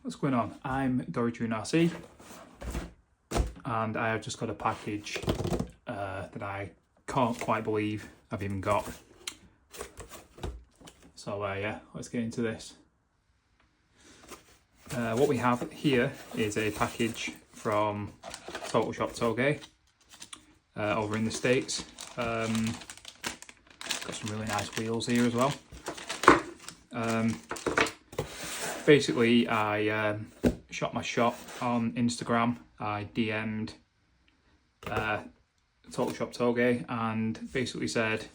what's going on? I'm Doritune.Rc and I have just got a package that I can't quite believe I've even got. So yeah, let's get into this. What we have here is a package from Shop Touge over in the States. Got some really nice wheels here as well. Basically, I shot my shop on Instagram. I DM'd Shop Touge and basically said,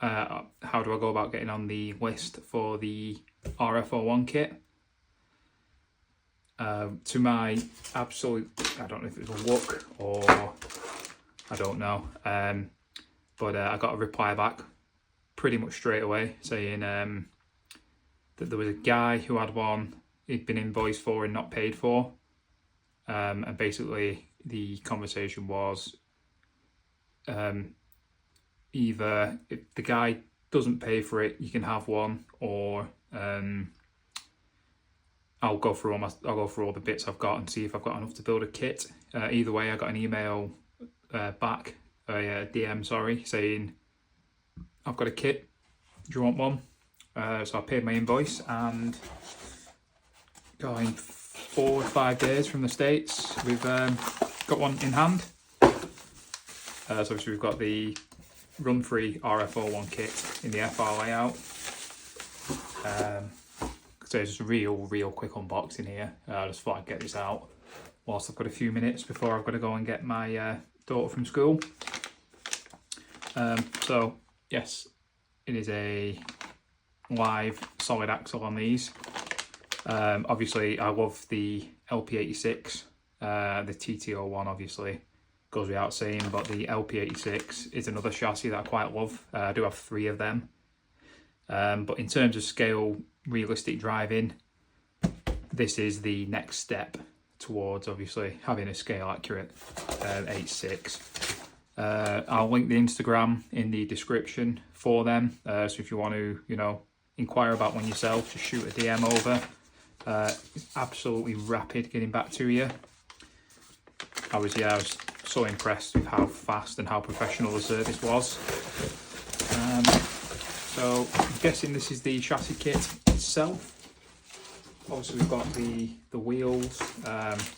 how do I go about getting on the list for the RF-01 kit? To my absolute, I don't know if it was a look or I don't know, but I got a reply back pretty much straight away saying that there was a guy who had one he'd been invoiced for and not paid for, and basically the conversation was either if the guy doesn't pay for it, you can have one, or I'll go through all the bits I've got and see if I've got enough to build a kit. Either way, I got an email back, a DM, sorry, saying I've got a kit. Do you want one? So I paid my invoice and got in 4 or 5 days from the States. We've got one in hand. So obviously we've got the run-free RF-01 kit in the FR layout. So it's just a real quick unboxing here. I just thought I'd get this out whilst I've got a few minutes before I've got to go and get my daughter from school. So yes, it is a live solid axle on these. Obviously I love the LP86, the TT01 obviously goes without saying, but the LP86 is another chassis that I quite love. I do have 3 of them, but in terms of scale, realistic driving, this is the next step towards obviously having a scale accurate 86. I'll link the Instagram in the description for them, so if you want to, you know, inquire about one yourself, just shoot a DM over. It's absolutely rapid getting back to you. I was so impressed with how fast and how professional the service was. So I'm guessing this is the chassis kit itself. Obviously we've got the wheels.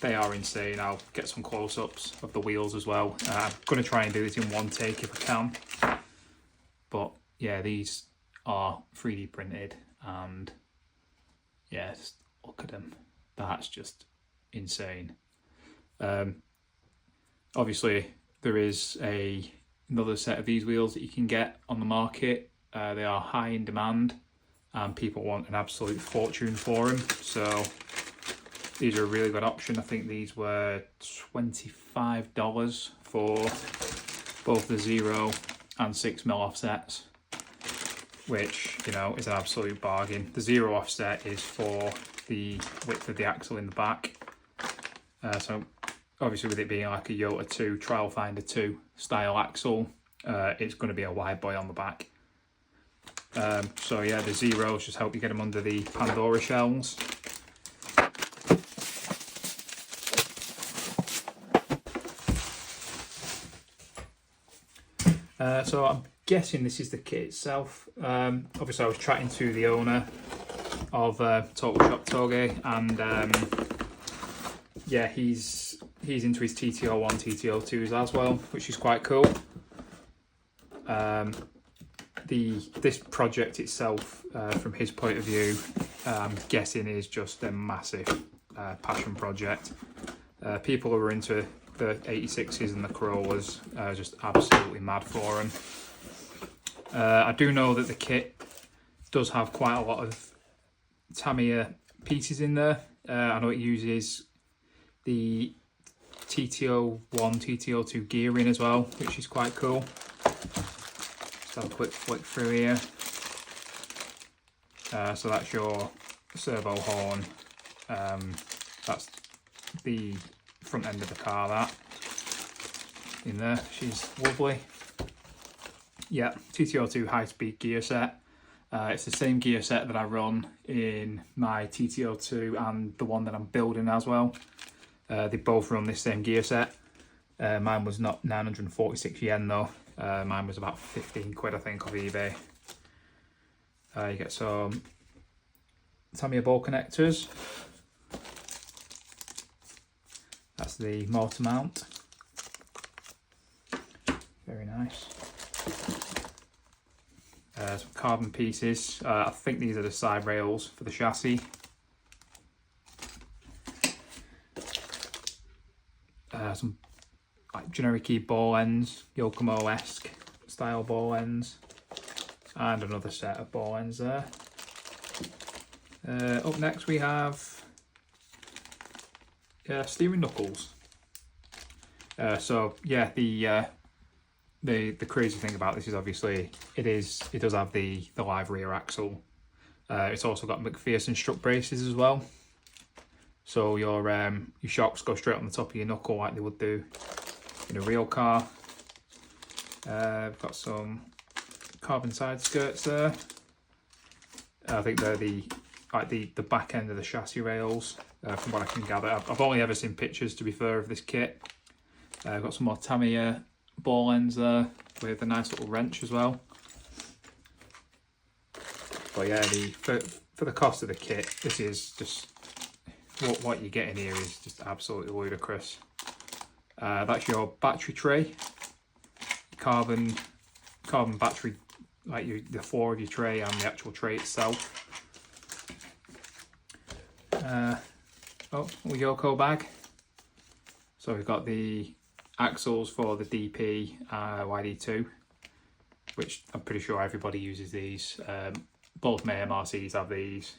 They are insane. I'll get some close-ups of the wheels as well. I'm going to try and do this in one take if I can. But yeah, these are 3D printed and yeah, just look at them. That's just insane. Obviously there is another set of these wheels that you can get on the market. They are high in demand and people want an absolute fortune for them, so these are a really good option. I think these were $25 for both the 0 and 6mm offsets, which, you know, is an absolute bargain. The 0 offset is for the width of the axle in the back, so obviously with it being like a Yota 2 Trial Finder 2 style axle, it's going to be a wide boy on the back. So yeah, the zeros just help you get them under the Pandora shells. So I'm guessing this is the kit itself. Obviously I was chatting to the owner of Shop Touge, and yeah, he's into his TT01, TT02s as well, which is quite cool. This project itself, from his point of view, I'm guessing is just a massive passion project. People who are into the 86s and the Corollas are just absolutely mad for them. I do know that the kit does have quite a lot of Tamiya pieces in there. I know it uses the TT01, TT02 gearing as well, which is quite cool. Have a quick flick through here. So that's your servo horn. That's the front end of the car, that in there. She's lovely. Yeah, TT02 high-speed gear set. It's the same gear set that I run in my TTO2 and the one that I'm building as well. They both run this same gear set. Mine was not 946 yen though. Mine was about 15 quid I think off eBay. You get some Tamiya ball connectors. That's the motor mount. Very nice. Some carbon pieces. I think these are the side rails for the chassis. Some like generic ball ends, Yokomo-esque style ball ends, and another set of ball ends there. Up next we have steering knuckles. So yeah, the crazy thing about this is obviously it does have the live rear axle. It's also got McPherson strut braces as well. So your shocks go straight on the top of your knuckle like they would do in a real car. We've got some carbon side skirts there. I think they're the back end of the chassis rails, from what I can gather. I've only ever seen pictures, to be fair, of this kit. I've got some more Tamiya ball ends there with a nice little wrench as well. But yeah, for the cost of the kit, this is just what you're getting here is just absolutely ludicrous. That's your battery tray, carbon battery, like the floor of your tray and the actual tray itself. Yoko bag. So we've got the axles for the DP YD2, which I'm pretty sure everybody uses these. Both my MRCs have these.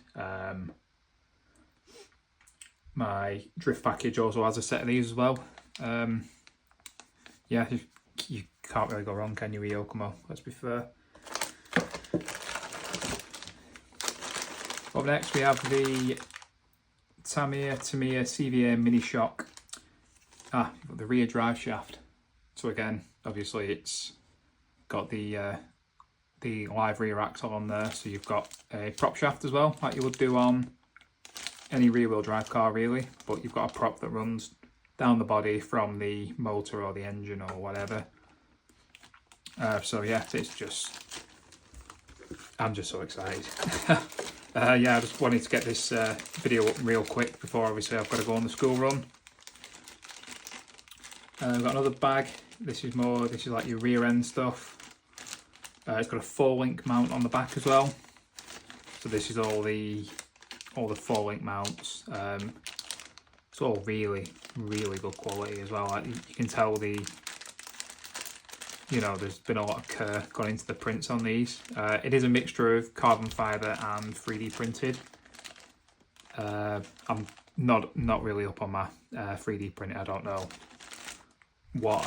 My drift package also has a set of these as well. Yeah, you can't really go wrong, can you, with Yokomo? Let's be fair. Up next we have the Tamiya CVA Mini Shock. You've got the rear drive shaft. So again, obviously it's got the live rear axle on there. So you've got a prop shaft as well, like you would do on any rear wheel drive car really. But you've got a prop that runs down the body from the motor or the engine or whatever. So yeah, it's just, I'm just so excited. Yeah, I just wanted to get this video up real quick before obviously I've got to go on the school run. I've got another bag. This is like your rear end stuff. It's got a 4-link mount on the back as well. So this is all the 4-link mounts. It's all really good quality as well. Like you can tell there's been a lot of care gone into the prints on these. It is a mixture of carbon fibre and 3D printed. I'm not really up on my 3D printing. I don't know what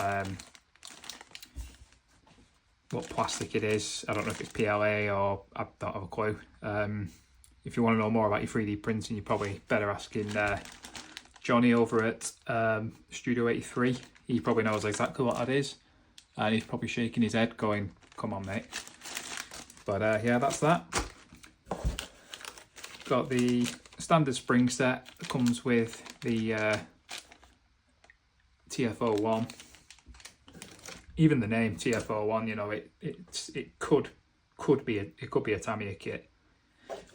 plastic it is. I don't know if it's PLA or I don't have a clue. If you want to know more about your 3D printing, you're probably better asking Johnny over at Studio 83. He probably knows exactly what that is, and he's probably shaking his head going, come on mate. But yeah, that's that. Got the standard spring set that comes with the TF-01. Even the name TF-01, it could be a Tamiya kit.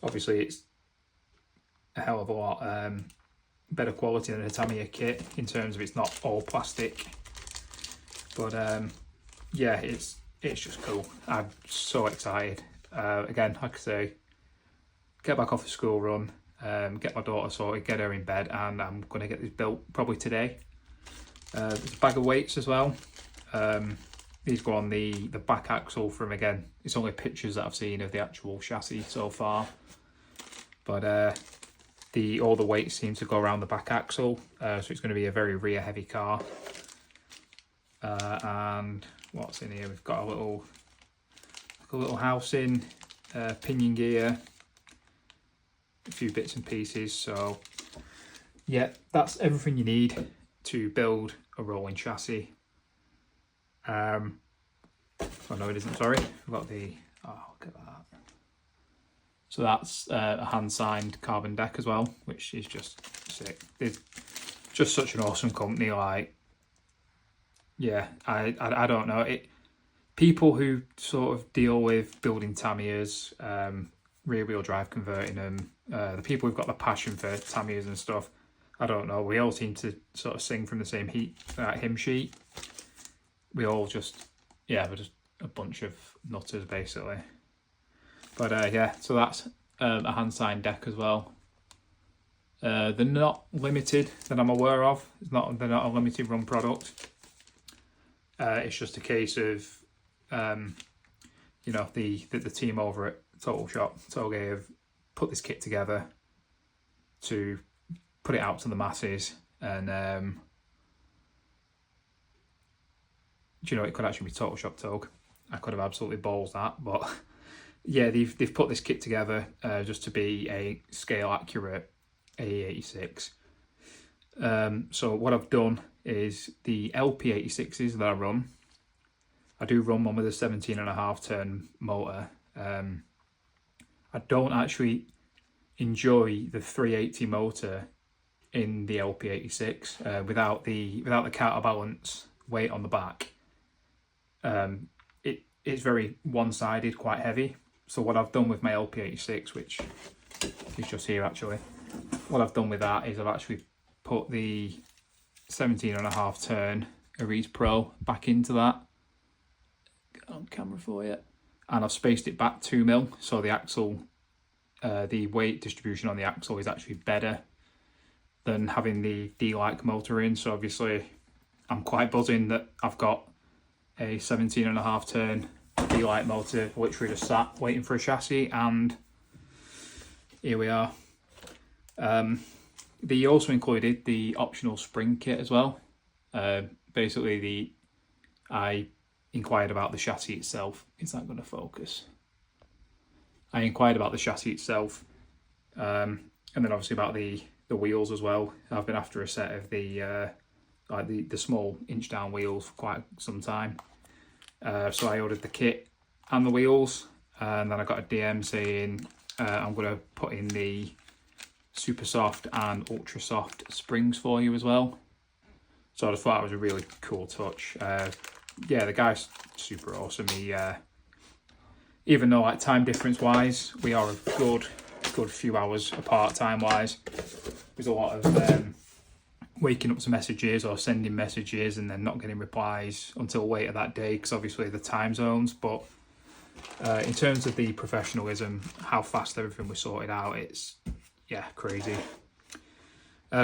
Obviously, it's a hell of a lot better quality than a Tamiya kit in terms of it's not all plastic. But yeah, it's just cool. I'm so excited. Again, like I say, get back off the school run, get my daughter sorted, get her in bed, and I'm going to get this built probably today. There's a bag of weights as well. These go on the back axle from, again, it's only pictures that I've seen of the actual chassis so far. But all the weights seem to go around the back axle, so it's going to be a very rear heavy car. And what's in here? We've got a little housing, pinion gear, a few bits and pieces. So yeah, that's everything you need to build a rolling chassis. Oh no, it isn't, sorry. We've got the, oh, look at that. So that's a hand-signed carbon deck as well, which is just sick. It's just such an awesome company. Like, yeah, I don't know. People who sort of deal with building Tamiyas, rear-wheel drive converting them, the people who've got the passion for Tamiyas and stuff, I don't know. We all seem to sort of sing from the same hymn sheet. We all just, yeah, we're just a bunch of nutters basically. But yeah, so that's a hand-signed deck as well. They're not limited that I'm aware of. They're not a limited run product. It's just a case of, you know, the team over at Shop Touge have put this kit together to put it out to the masses, and do you know, it could actually be Shop Touge. I could have absolutely balls that, but yeah, they've put this kit together just to be a scale accurate AE86. So what I've done is the LP86s that I do run one with a 17.5 turn motor. I don't actually enjoy the 380 motor in the LP86 without the counterbalance weight on the back. It's very one-sided, quite heavy. So what I've done with my LP86, which is just here actually, what I've done with that is I've actually put the 17.5 turn Aries Pro back into that. Get on camera for you. And I've spaced it back 2mm, so the axle, the weight distribution on the axle is actually better than having the D-like motor in. So obviously I'm quite buzzing that I've got a 17.5 turn D-like motor literally just sat waiting for a chassis, and here we are. They also included the optional spring kit as well. Basically, I inquired about the chassis itself. Is that going to focus? I inquired about the chassis itself, and then obviously about the wheels as well. I've been after a set of the small inch down wheels for quite some time. So I ordered the kit and the wheels, and then I got a DM saying I'm going to put in the super soft and ultra soft springs for you as well. So I just thought it was a really cool touch. Yeah, the guy's super awesome. He, even though like time difference wise, we are a good few hours apart time wise. There's a lot of waking up to messages or sending messages and then not getting replies until later that day, because obviously the time zones. But in terms of the professionalism, how fast everything was sorted out, it's, yeah, crazy.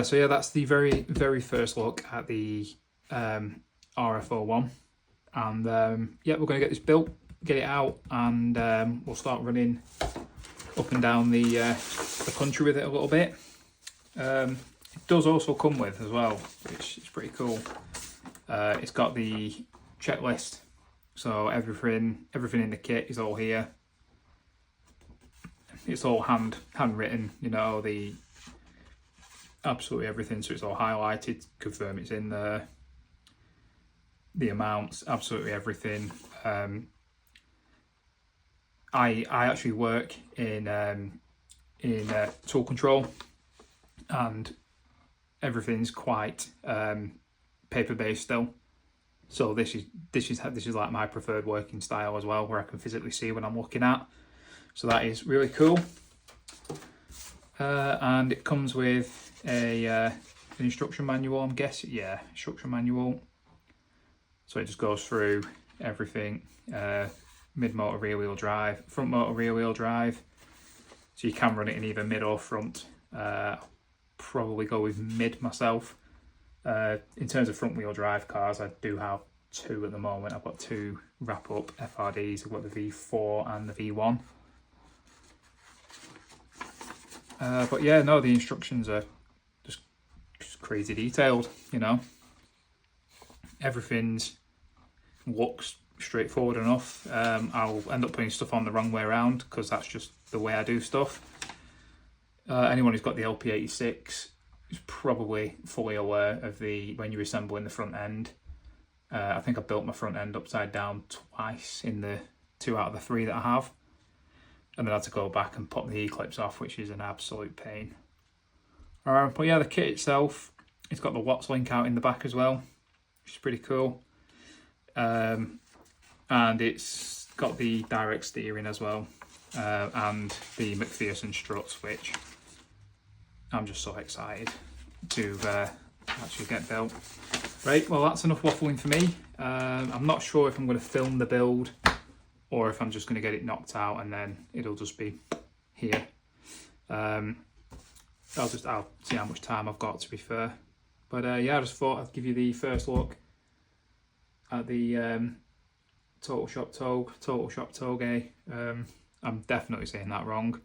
So yeah, that's the very first look at the RF-01, and yeah, we're going to get this built, get it out, and we'll start running up and down the country with it a little bit. It does also come with as well, which is pretty cool. It's got the checklist, so everything in the kit is all here. It's all handwritten, you know, the absolutely everything, so it's all highlighted, confirm it's in there, the amounts, absolutely everything. I actually work in tool control, and everything's quite paper based still. So this is like my preferred working style as well, where I can physically see what I'm looking at. So that is really cool. And it comes with an instruction manual, I'm guessing. Yeah, instruction manual. So it just goes through everything. Mid motor rear wheel drive, front motor rear wheel drive. So you can run it in either mid or front. Probably go with mid myself. In terms of front wheel drive cars, I do have two at the moment. I've got two wrap up FRDs. I've got the V4 and the V1. But yeah, no, the instructions are just crazy detailed, you know. Everything's looks straightforward enough. I'll end up putting stuff on the wrong way around because that's just the way I do stuff. Anyone who's got the LP86 is probably fully aware of when you're assembling the front end. I think I built my front end upside down twice in the 2 out of the 3 that I have. and then I had to go back and pop the E-clips off, which is an absolute pain. But yeah, the kit itself, it's got the Watts link out in the back as well, which is pretty cool. And it's got the direct steering as well, and the McPherson struts, which I'm just so excited to actually get built. Right, well that's enough waffling for me. I'm not sure if I'm going to film the build or if I'm just going to get it knocked out and then it'll just be here. I'll see how much time I've got, to be fair. But yeah, I just thought I'd give you the first look at the Total Shop Touge. I'm definitely saying that wrong.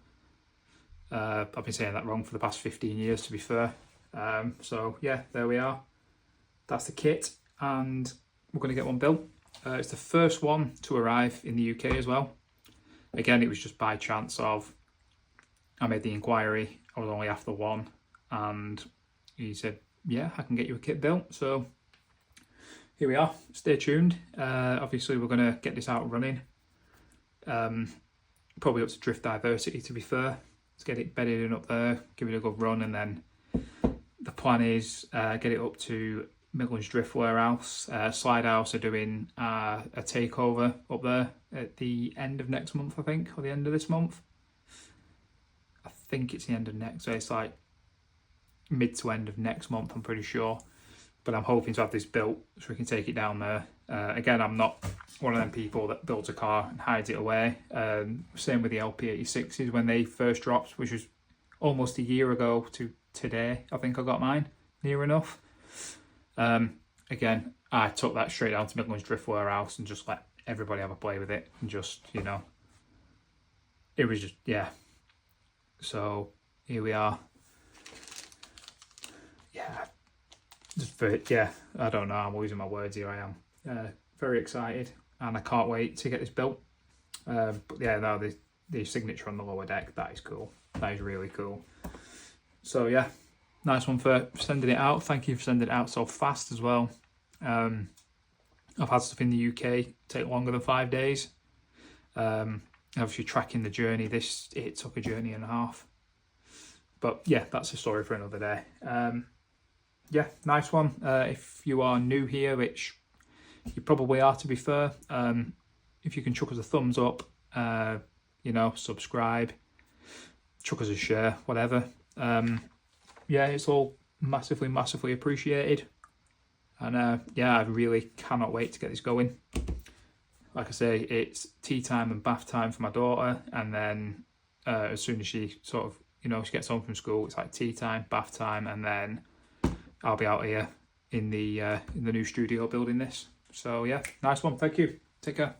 I've been saying that wrong for the past 15 years, to be fair. So yeah, there we are. That's the kit, and we're going to get one built. It's the first one to arrive in the UK as well. Again, it was just by chance of, I made the inquiry, I was only after one, and he said, yeah, I can get you a kit built. So here we are, stay tuned. Obviously we're going to get this out running. Probably up to Drift Diversity, to be fair. Let's get it bedded in up there, give it a good run, and then the plan is get it up to Midlands Drift Warehouse. Slide House are doing a takeover up there at the end of next month, I think, or the end of this month. I think it's the end of next, so it's like mid to end of next month, I'm pretty sure. But I'm hoping to have this built so we can take it down there. Again, I'm not one of them people that builds a car and hides it away. Same with the LP86s when they first dropped, which was almost a year ago to today. I think I got mine, near enough. Again, I took that straight down to Midlands Drift Warehouse and just let everybody have a play with it, and just, you know, it was just, yeah. So here we are. Yeah, I don't know, I'm losing my words here. I am very excited, and I can't wait to get this built. But yeah, no, the signature on the lower deck, that is cool. That is really cool. So yeah, nice one for sending it out. Thank you for sending it out so fast as well. I've had stuff in the UK take longer than 5 days. Obviously tracking the journey, it took a journey and a half. But yeah, that's a story for another day. Yeah, nice one. If you are new here, which you probably are, to be fair, if you can chuck us a thumbs up, you know, subscribe, chuck us a share, whatever. Yeah, it's all massively appreciated. And yeah, I really cannot wait to get this going. Like I say, it's tea time and bath time for my daughter, and then as soon as she sort of, you know, she gets home from school, it's like tea time, bath time, and then I'll be out here in the new studio building this. So yeah, nice one. Thank you. Take care.